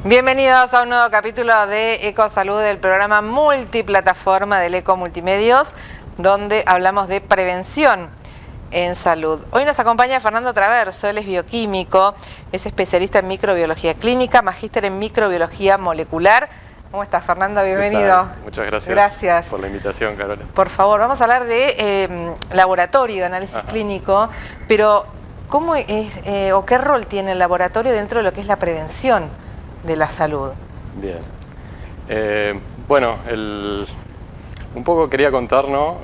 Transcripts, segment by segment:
Bienvenidos a un nuevo capítulo de Ecosalud, del programa multiplataforma del Eco Multimedios, donde hablamos de prevención en salud. Hoy nos acompaña Fernando Traverso, él es bioquímico, es especialista en microbiología clínica, magíster en microbiología molecular. ¿Cómo estás, Fernando? Bienvenido. Muchas gracias. Gracias Por la invitación, Carola. Por favor, vamos a hablar de laboratorio, de análisis clínico, pero ¿cómo es o qué rol tiene el laboratorio dentro de lo que es la prevención de la salud? Bien. Bueno, un poco quería contar, ¿no?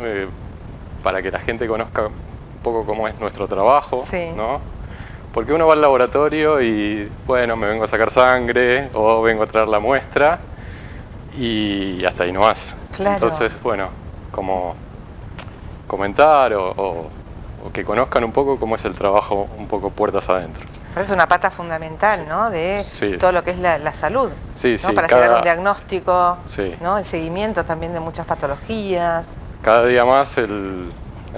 Para que la gente conozca un poco cómo es nuestro trabajo, Sí. ¿no? Porque uno va al laboratorio y, bueno, me vengo a sacar sangre o vengo a traer la muestra y hasta ahí no más. Claro. Entonces, bueno, como comentar o que conozcan un poco cómo es el trabajo un poco puertas adentro. Es una pata fundamental, ¿no? De todo lo que es la salud, sí, ¿no? Sí, Para llegar a un diagnóstico, sí, ¿no? El seguimiento también de muchas patologías. Cada día más el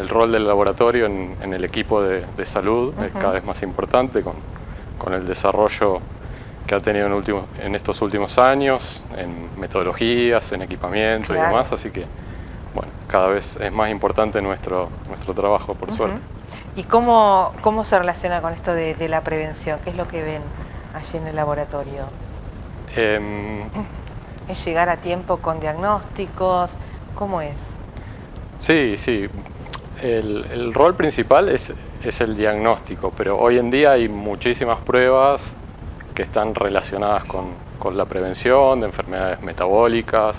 rol del laboratorio en el equipo de salud es cada vez más importante con el desarrollo que ha tenido en estos últimos años, en metodologías, en equipamiento y demás, así que bueno, cada vez es más importante nuestro trabajo, por suerte. ¿Y cómo se relaciona con esto de la prevención? ¿Qué es lo que ven allí en el laboratorio? ¿Es llegar a tiempo con diagnósticos? ¿Cómo es? Sí. El rol principal es el diagnóstico, pero hoy en día hay muchísimas pruebas que están relacionadas con la prevención de enfermedades metabólicas,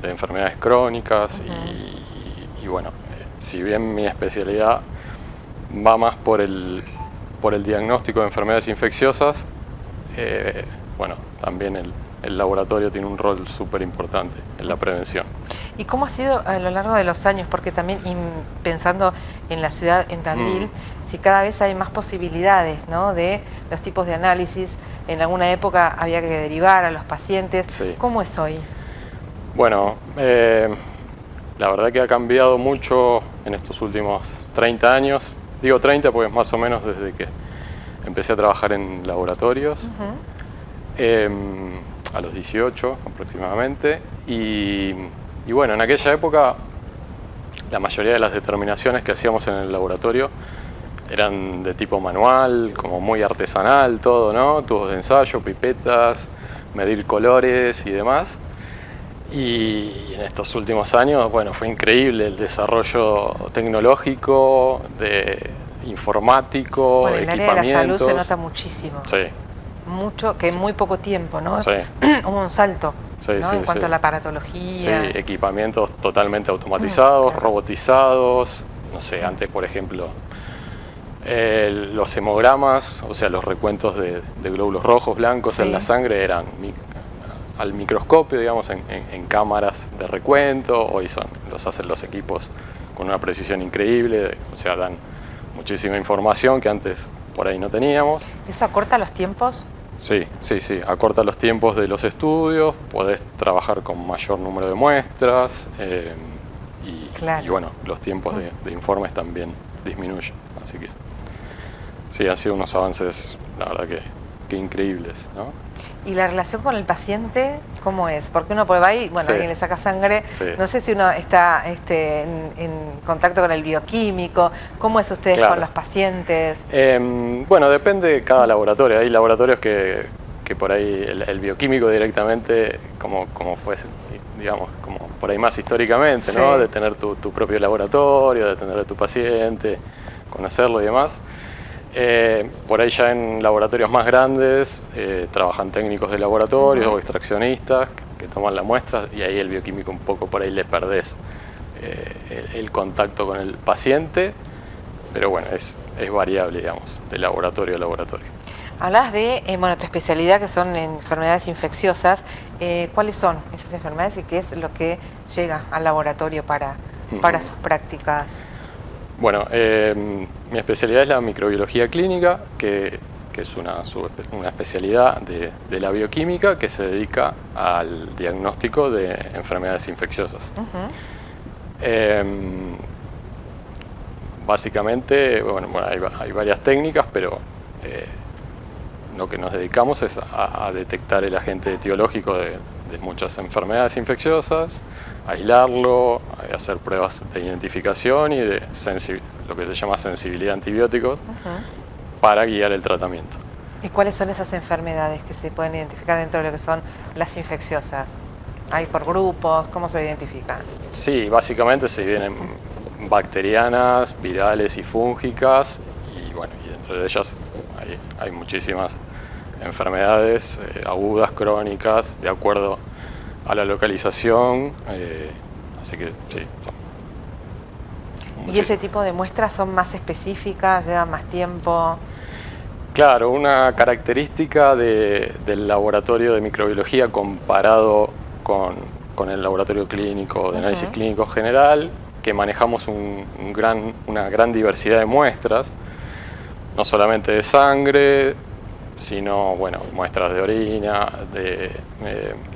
de enfermedades crónicas y bueno, si bien mi especialidad va más por el diagnóstico de enfermedades infecciosas, bueno, también el laboratorio tiene un rol súper importante en la prevención. ¿Y cómo ha sido a lo largo de los años? Porque también pensando en la ciudad, en Tandil, si cada vez hay más posibilidades, ¿no? De los tipos de análisis. En alguna época había que derivar a los pacientes. Sí. ¿Cómo es hoy? Bueno, la verdad que ha cambiado mucho en estos últimos 30 años. Digo 30 porque es más o menos desde que empecé a trabajar en laboratorios, a los 18 aproximadamente. Y bueno, en aquella época la mayoría de las determinaciones que hacíamos en el laboratorio eran de tipo manual, como muy artesanal todo, ¿no? Tubos de ensayo, pipetas, medir colores y demás. Y en estos últimos años, bueno, fue increíble el desarrollo tecnológico, informático, bueno, el equipamientos. área de la salud se nota muchísimo. Sí. Mucho, que en muy poco tiempo, ¿no? Sí. Hubo un salto, sí, ¿no? Sí, en cuanto a la aparatología. Sí, equipamientos totalmente automatizados, claro. Robotizados. No sé, antes, por ejemplo, los hemogramas, o sea, los recuentos de glóbulos rojos, blancos en la sangre eran al microscopio, digamos, en cámaras de recuento. Hoy los hacen los equipos con una precisión increíble, o sea, dan muchísima información que antes por ahí no teníamos. ¿Eso acorta los tiempos? Sí, acorta los tiempos de los estudios, podés trabajar con mayor número de muestras y bueno, los tiempos de informes también disminuyen, así que sí, han sido unos avances, la verdad que increíbles, ¿no? ¿Y la relación con el paciente cómo es? Porque uno va ahí, bueno, alguien le saca sangre, no sé si uno está en contacto con el bioquímico. ¿Cómo es ustedes con los pacientes? Bueno, depende de cada laboratorio. Hay laboratorios que por ahí el bioquímico directamente, como fuese, digamos, como por ahí más históricamente, ¿no? De tener tu propio laboratorio, de tener a tu paciente, conocerlo y demás. Por ahí ya en laboratorios más grandes trabajan técnicos de laboratorio o extraccionistas que toman la muestra y ahí el bioquímico un poco por ahí le perdés el contacto con el paciente, pero bueno, es variable, digamos, de laboratorio a laboratorio. Hablas de tu especialidad, que son enfermedades infecciosas. ¿Cuáles son esas enfermedades y qué es lo que llega al laboratorio para sus prácticas? Bueno, mi especialidad es la microbiología clínica, que es una especialidad de la bioquímica que se dedica al diagnóstico de enfermedades infecciosas. Básicamente, bueno, hay varias técnicas, pero lo que nos dedicamos es a detectar el agente etiológico de muchas enfermedades infecciosas, aislarlo, hacer pruebas de identificación y de lo que se llama sensibilidad a antibióticos para guiar el tratamiento. ¿Y cuáles son esas enfermedades que se pueden identificar dentro de lo que son las infecciosas? ¿Hay por grupos? ¿Cómo se identifican? Sí, básicamente se dividen bacterianas, virales y fúngicas, y bueno, y dentro de ellas hay muchísimas enfermedades agudas, crónicas, de acuerdo a la localización, así que sí. ¿Y ese tipo de muestras son más específicas, llevan más tiempo? Claro, una característica del laboratorio de microbiología comparado con el laboratorio clínico de análisis clínico general, que manejamos una gran diversidad de muestras, no solamente de sangre, sino bueno, muestras de orina, de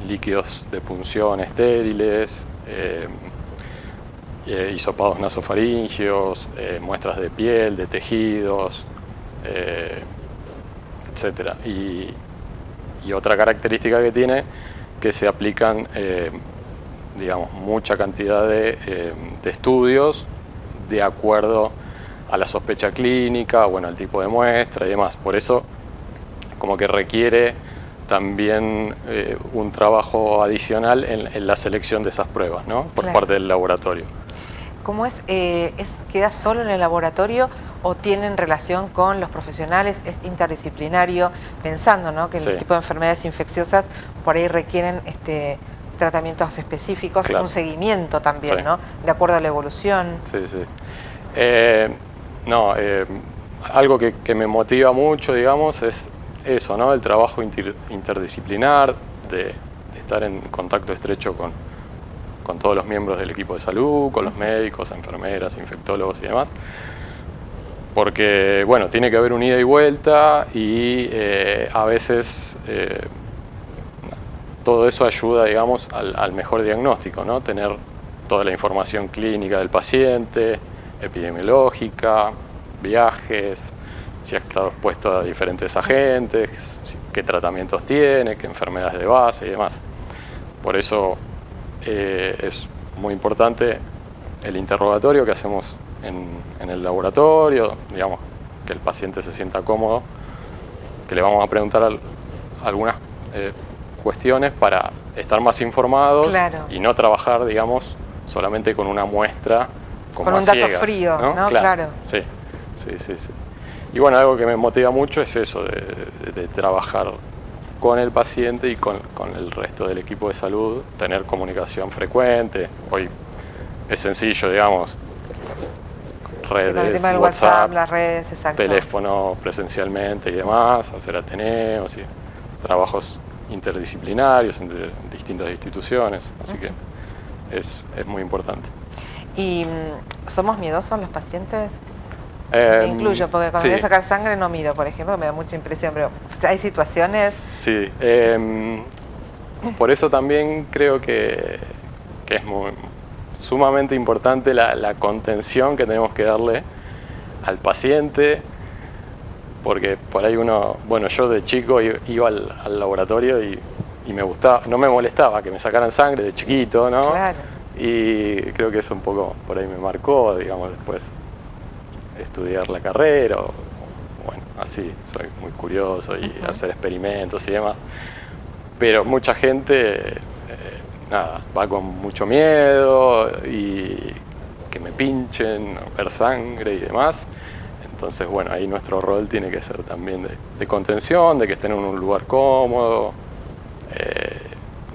líquidos de punción estériles, hisopados nasofaringios, muestras de piel, de tejidos, etcétera. Y otra característica que tiene, que se aplican digamos, mucha cantidad de estudios de acuerdo a la sospecha clínica, bueno, al tipo de muestra y demás. Por eso, como que requiere también un trabajo adicional en la selección de esas pruebas, ¿no? Por parte del laboratorio. ¿Cómo queda solo en el laboratorio o tienen relación con los profesionales? ¿Es interdisciplinario? Pensando, ¿no?, que el tipo de enfermedades infecciosas por ahí requieren tratamientos específicos, un seguimiento también, ¿no?, de acuerdo a la evolución. Sí, sí. Algo que me motiva mucho, digamos, es eso, ¿no? El trabajo interdisciplinar, de estar en contacto estrecho con todos los miembros del equipo de salud, con los médicos, enfermeras, infectólogos y demás. Porque, bueno, tiene que haber un ida y vuelta y a veces todo eso ayuda, digamos, al mejor diagnóstico, ¿no? Tener toda la información clínica del paciente, epidemiológica, viajes, si ha estado expuesto a diferentes agentes, qué tratamientos tiene, qué enfermedades de base y demás. Por eso es muy importante el interrogatorio que hacemos en el laboratorio, digamos, que el paciente se sienta cómodo, que le vamos a preguntar algunas cuestiones para estar más informados y no trabajar, digamos, solamente con una muestra con un dato frío, ¿no? Claro. Sí, sí, sí, sí. Y bueno, algo que me motiva mucho es eso, de trabajar con el paciente y con el resto del equipo de salud, tener comunicación frecuente. Hoy es sencillo, digamos, redes, el tema del WhatsApp, las redes, exacto, teléfono presencialmente y demás, hacer ateneos y trabajos interdisciplinarios entre distintas instituciones, así que es muy importante. ¿Y somos miedosos los pacientes? Me incluyo, porque cuando voy a sacar sangre no miro, por ejemplo, me da mucha impresión, pero ¿hay situaciones? Sí, por eso también creo que es sumamente importante la contención que tenemos que darle al paciente, porque por ahí bueno, yo de chico iba al laboratorio y me gustaba, no me molestaba que me sacaran sangre de chiquito, ¿no? Claro. Y creo que eso un poco por ahí me marcó, digamos, después estudiar la carrera, bueno, así, soy muy curioso y hacer experimentos y demás. Pero mucha gente, nada, va con mucho miedo y que me pinchen, ver sangre y demás. Entonces, bueno, ahí nuestro rol tiene que ser también de contención, de que estén en un lugar cómodo,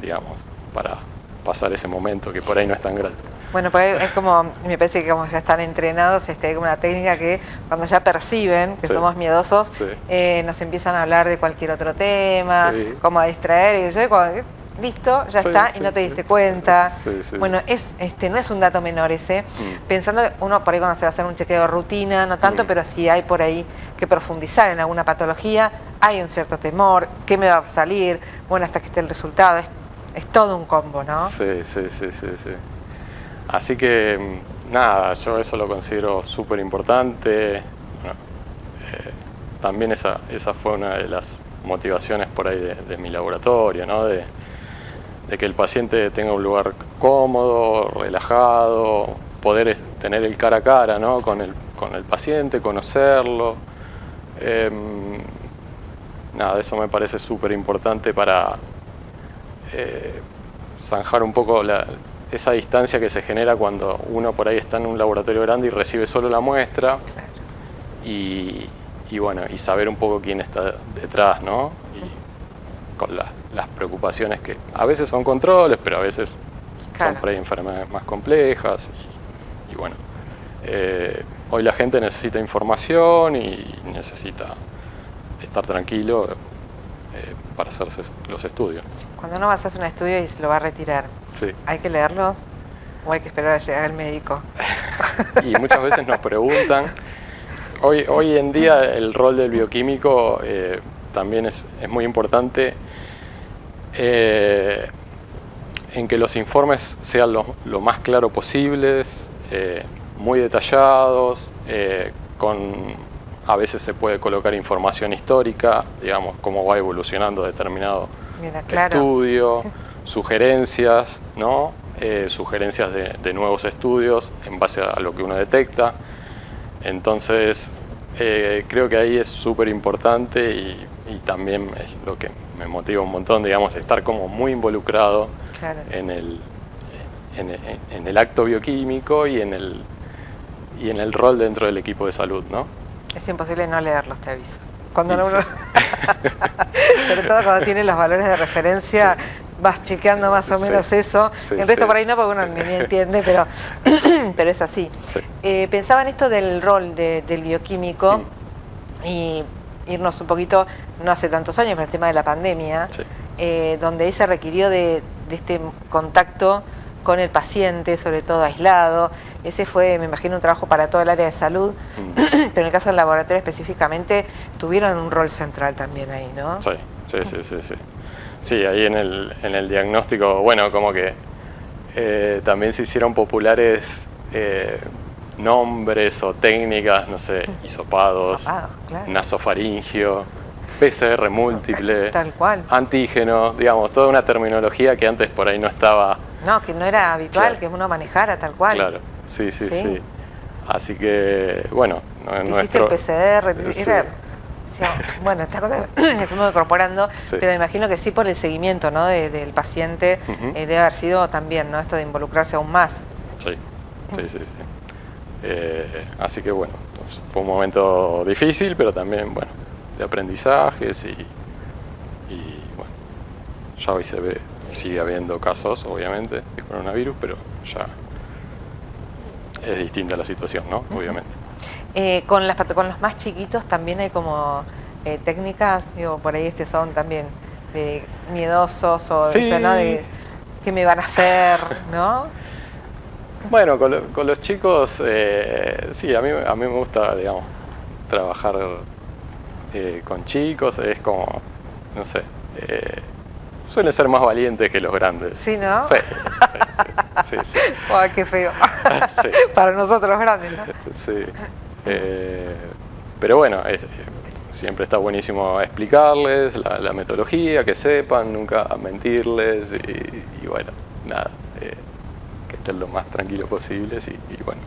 digamos, para pasar ese momento que por ahí no es tan grande. Bueno, pues es como, me parece que como ya están entrenados, hay como una técnica que cuando ya perciben que somos miedosos, nos empiezan a hablar de cualquier otro tema, como a distraer, y yo listo, ya está, y no te diste cuenta. Bueno, no es un dato menor ese. Pensando que uno por ahí cuando se va a hacer un chequeo de rutina, no tanto, pero si hay por ahí que profundizar en alguna patología, hay un cierto temor, ¿qué me va a salir? Bueno, hasta que esté el resultado, es todo un combo, ¿no? Sí. Así que, nada, yo eso lo considero súper importante. Bueno, también esa fue una de las motivaciones por ahí de mi laboratorio, ¿no? De que el paciente tenga un lugar cómodo, relajado, poder tener el cara a cara, ¿no? con el paciente, conocerlo. Nada, eso me parece súper importante para zanjar un poco esa distancia que se genera cuando uno por ahí está en un laboratorio grande y recibe solo la muestra. Y bueno, y saber un poco quién está detrás, ¿no? Y con las preocupaciones que a veces son controles, pero a veces son por ahí enfermedades más complejas. Y bueno, hoy la gente necesita información y necesita estar tranquilo para hacerse los estudios. Cuando uno va a hacer un estudio y se lo va a retirar, sí. ¿Hay que leerlos o hay que esperar a llegar al médico? Y muchas veces nos preguntan. Hoy en día el rol del bioquímico también es muy importante en que los informes sean lo más claro posibles, muy detallados, a veces se puede colocar información histórica, digamos, cómo va evolucionando determinado estudio, sugerencias, ¿no? Sugerencias de nuevos estudios en base a lo que uno detecta. Entonces, creo que ahí es súper importante y también es lo que me motiva un montón, digamos, estar como muy involucrado en el acto bioquímico y en el rol dentro del equipo de salud, ¿no? Es imposible no leerlos, te aviso. Cuando uno, sobre todo cuando tiene los valores de referencia, vas chequeando más o menos eso. El resto por ahí no, porque uno ni entiende, pero es así. Pensaba en esto del rol del bioquímico y irnos un poquito, no hace tantos años, pero el tema de la pandemia, donde ahí se requirió de este contacto con el paciente, sobre todo aislado. Ese fue, me imagino, un trabajo para todo el área de salud, pero en el caso del laboratorio específicamente tuvieron un rol central también ahí, ¿no? Sí. Sí, ahí en el diagnóstico, bueno, como que también se hicieron populares nombres o técnicas, no sé, hisopados, nasofaringio, PCR múltiple, tal cual, antígeno, digamos, toda una terminología que antes por ahí no estaba. No, que no era habitual que uno manejara tal cual. Claro, sí. Así que, bueno, nuestro... Hiciste el PCR, bueno, esta cosa que fuimos incorporando, pero me imagino que sí por el seguimiento, ¿no? del paciente, debe haber sido también, ¿no? Esto de involucrarse aún más. Sí. Así que bueno, fue un momento difícil, pero también, bueno, de aprendizajes y bueno, ya hoy sigue habiendo casos, obviamente, de coronavirus, pero ya es distinta la situación, ¿no? Obviamente. Con los más chiquitos también hay como técnicas, digo, por ahí son también de miedosos o ¿no? de qué me van a hacer, ¿no? Bueno, con los chicos, sí, a mí me gusta, digamos, trabajar con chicos, es como, no sé, suelen ser más valientes que los grandes. ¿Sí, no? Sí. ¡Ay, qué feo! Para nosotros los grandes, ¿no? Sí. Pero bueno, siempre está buenísimo explicarles la metodología, que sepan, nunca mentirles y bueno, nada, que estén lo más tranquilos posibles y bueno,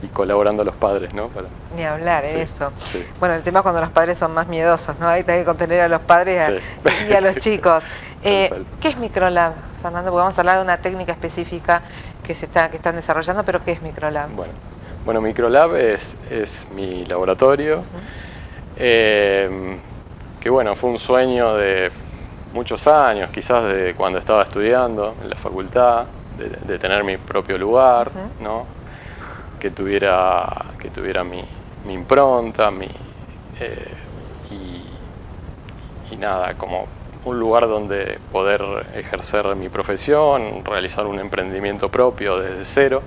y colaborando a los padres, ¿no? Ni hablar, eso. Sí. Bueno, el tema es cuando los padres son más miedosos, ¿no? Ahí hay que contener a los padres y a los chicos. ¿Qué es Microlab, Fernando? Porque vamos a hablar de una técnica específica que están desarrollando, pero ¿qué es Microlab? Bueno, Microlab es mi laboratorio, que bueno, fue un sueño de muchos años, quizás de cuando estaba estudiando en la facultad, de tener mi propio lugar, ¿no? Que tuviera mi impronta, y nada, como un lugar donde poder ejercer mi profesión, realizar un emprendimiento propio desde cero.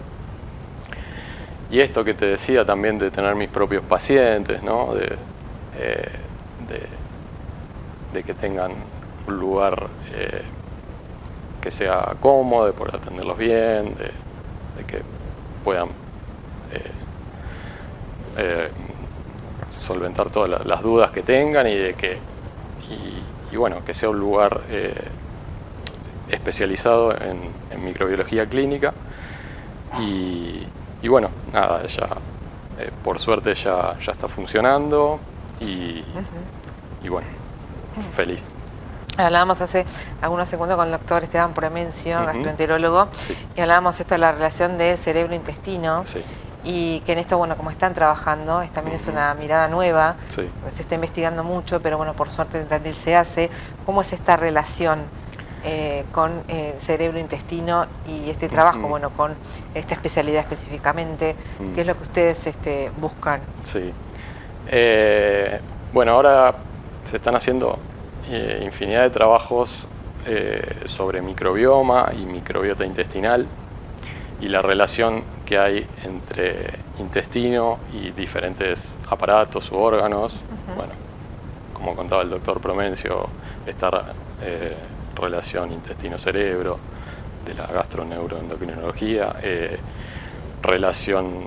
Y esto que te decía también de tener mis propios pacientes, ¿no? De que tengan un lugar que sea cómodo, de poder atenderlos bien, de que puedan solventar todas las dudas que tengan y y bueno, que sea un lugar especializado en microbiología clínica. Y bueno, nada, ya por suerte ya está funcionando y bueno, feliz. Hablábamos hace algunos segundos con el doctor Esteban Promencio, gastroenterólogo, Sí. y hablábamos esto de la relación de cerebro-intestino, Sí. y que en esto, bueno, como están trabajando, también es una mirada nueva, Sí. se está investigando mucho, pero bueno, por suerte en Tandil se hace. ¿Cómo es esta relación con cerebro-intestino y este trabajo, bueno, con esta especialidad específicamente? ¿Qué es lo que ustedes buscan? Sí. Bueno, ahora se están haciendo infinidad de trabajos sobre microbioma y microbiota intestinal y la relación que hay entre intestino y diferentes aparatos u órganos. Bueno, como contaba el doctor Promencio, esta relación intestino-cerebro de la gastroneuroendocrinología, relación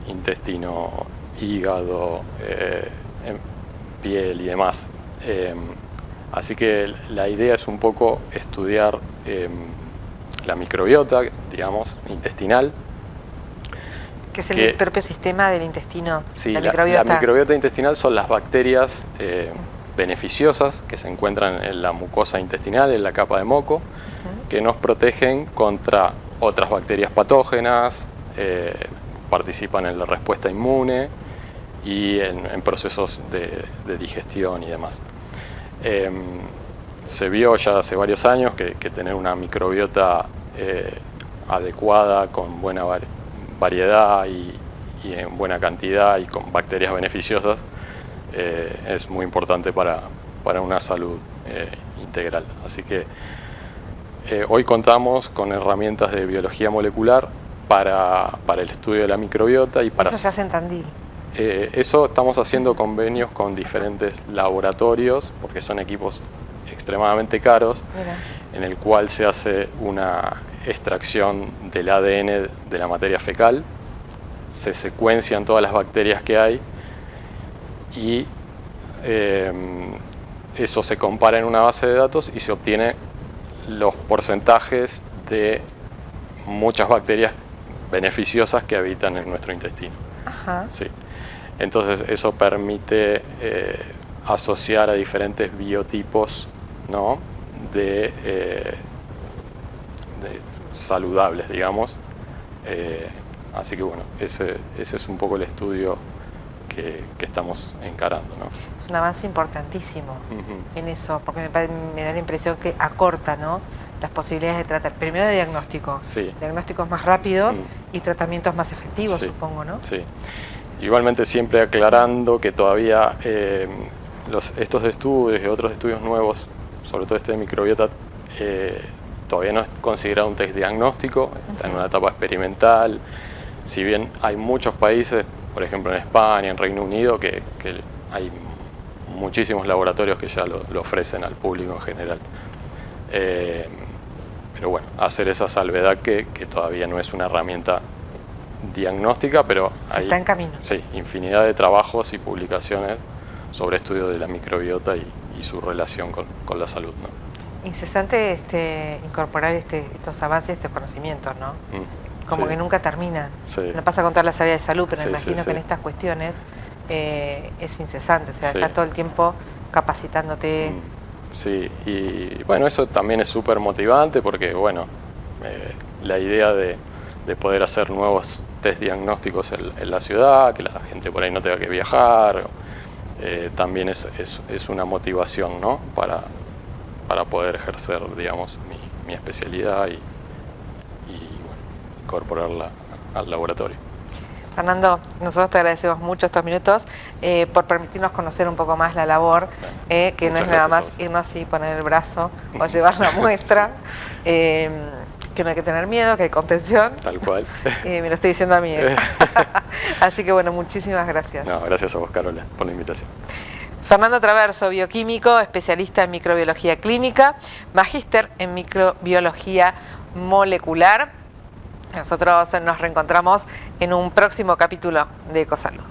intestino-hígado, piel y demás. Así que la idea es un poco estudiar la microbiota, digamos, intestinal. ¿Qué es el propio sistema del intestino? Sí, la microbiota. La microbiota intestinal son las bacterias beneficiosas que se encuentran en la mucosa intestinal, en la capa de moco, que nos protegen contra otras bacterias patógenas, participan en la respuesta inmune y en procesos de digestión y demás. Se vio ya hace varios años que tener una microbiota adecuada, con buena variedad y en buena cantidad y con bacterias beneficiosas es muy importante para una salud integral. Así que hoy contamos con herramientas de biología molecular para el estudio de la microbiota. Y para eso se hace en Tandil. Eso estamos haciendo convenios con diferentes laboratorios, porque son equipos extremadamente caros. Mira. En el cual se hace una extracción del ADN de la materia fecal, se secuencian todas las bacterias que hay y eso se compara en una base de datos y se obtiene los porcentajes de muchas bacterias beneficiosas que habitan en nuestro intestino. Ajá. Sí. Entonces eso permite asociar a diferentes biotipos, ¿no? de saludables, digamos. Así que bueno, ese es un poco el estudio que estamos encarando, ¿no? Es un avance importantísimo en eso, porque me da la impresión que acorta, ¿no?, las posibilidades de tratar. Primero de diagnóstico, sí. Diagnósticos más rápidos y tratamientos más efectivos, sí. Supongo, ¿no? Sí. Igualmente siempre aclarando que todavía estos estudios y otros estudios nuevos, sobre todo este de microbiota, todavía no es considerado un test diagnóstico, está en una etapa experimental. Si bien hay muchos países, por ejemplo en España, en Reino Unido, que hay muchísimos laboratorios que ya lo ofrecen al público en general. Pero bueno, hacer esa salvedad que todavía no es una herramienta diagnóstica, pero hay, está en camino. Sí, infinidad de trabajos y publicaciones sobre estudio de la microbiota y su relación con la salud, ¿no? Incesante incorporar estos avances, estos conocimientos, ¿no? Como sí. Que nunca terminan. Sí. No pasa con todas las áreas de salud, pero sí, me imagino sí, que en estas cuestiones es incesante, o sea, estás todo el tiempo capacitándote. Sí, y bueno, eso también es súper motivante porque, bueno, la idea de poder hacer nuevos test diagnósticos en la ciudad, que la gente por ahí no tenga que viajar, también es una motivación, ¿no?, para poder ejercer, digamos, mi especialidad y bueno, incorporarla al laboratorio. Fernando, nosotros te agradecemos mucho estos minutos por permitirnos conocer un poco más la labor, que no es nada más irnos y poner el brazo o llevar la muestra, que no hay que tener miedo, que hay contención. Tal cual. Me lo estoy diciendo a mí. Así que bueno, muchísimas gracias. No, gracias a vos, Carola, por la invitación. Fernando Traverso, bioquímico, especialista en microbiología clínica, magíster en microbiología molecular. Nosotros nos reencontramos en un próximo capítulo de Ecosalud.